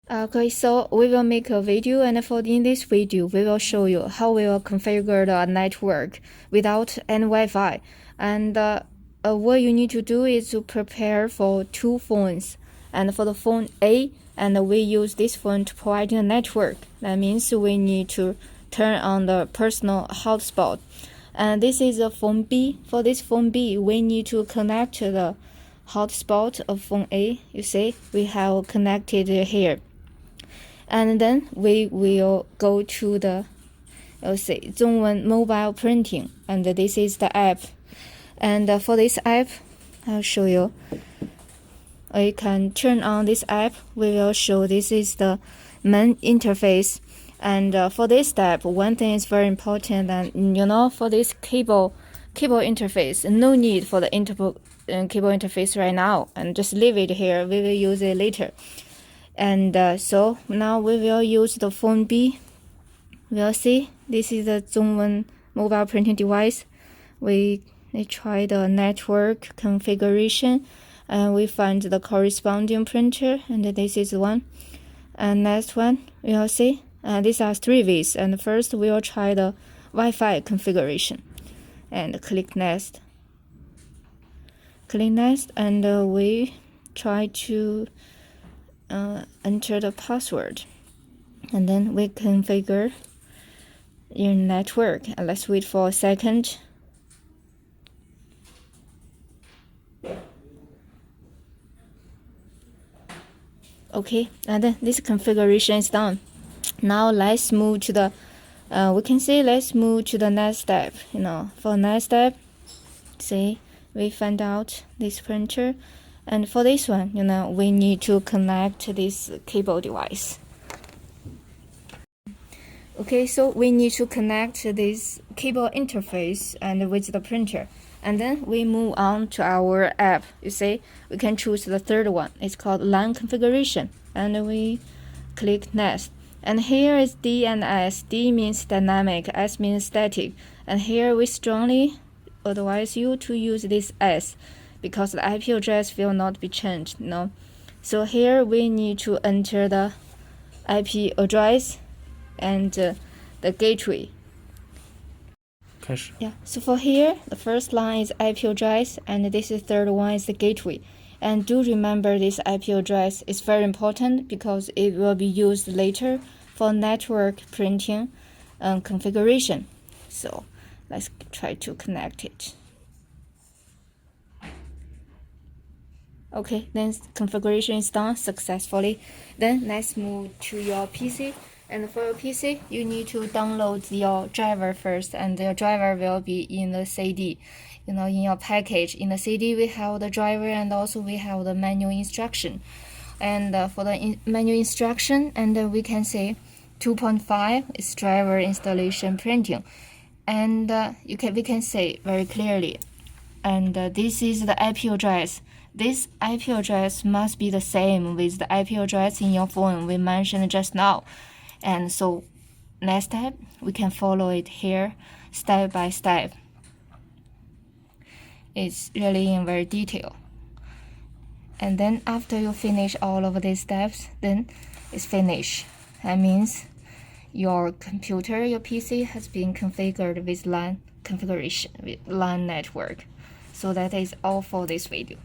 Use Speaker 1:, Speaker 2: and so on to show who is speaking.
Speaker 1: Okay, so we will make a video, and in this video, we will show you how we will configure the network without any Wi-Fi. And what you need to do is to prepare for two phones. And for the phone A, and we use this phone to provide a network. That means we need to turn on the personal hotspot. And this is a phone B. For this phone B, we need to connect to the hotspot of phone A. You see, we have connected here. And then we will go to the, let's say, ZONEWIN mobile printing, and this is the app. And for this app, I'll show you. You can turn on this app. We will show this is the main interface. And for this step, one thing is very important, and for this cable interface, no need for the cable interface right now, and just leave it here. We will use it later. And so now we will use the phone B. We'll see this is the ZONEWIN mobile printing device. We try the network configuration, and we find the corresponding printer, and this is one. And next one we'll see. These are 3 ways. And first we will try the Wi-Fi configuration, and click next. Click next, and we try to enter the password, and then we configure your network. And let's wait for a second. Okay, and then this configuration is done. Now let's move to the let's move to the next step. For next step, see, we find out this printer. And for this one, we need to connect this cable device. Okay, so we need to connect this cable interface and with the printer. And then we move on to our app. You see, we can choose the third one. It's called LAN configuration. And we click next. And here is D and S. D means dynamic, S means static. And here we strongly advise you to use this S, because the IP address will not be changed. So here we need to enter the IP address and the gateway. Yeah, so for here, the first line is IP address, and this is third one is the gateway. And do remember this IP address is very important, because it will be used later for network printing configuration. So let's try to connect it. Okay, then configuration is done successfully. Then let's move to your PC. And for your PC, you need to download your driver first, and your driver will be in the CD. In your package, in the CD, we have the driver, and also we have the manual instruction. And for the manual instruction, and we can say 2.5 is driver installation printing. And we can say very clearly, and this is the IP address. This IP address must be the same with the IP address in your phone we mentioned just now. And so next step, we can follow it here step by step. It's really in very detail. And then after you finish all of these steps, then it's finished. That means your computer, your PC has been configured with LAN configuration, with LAN network. So that is all for this video.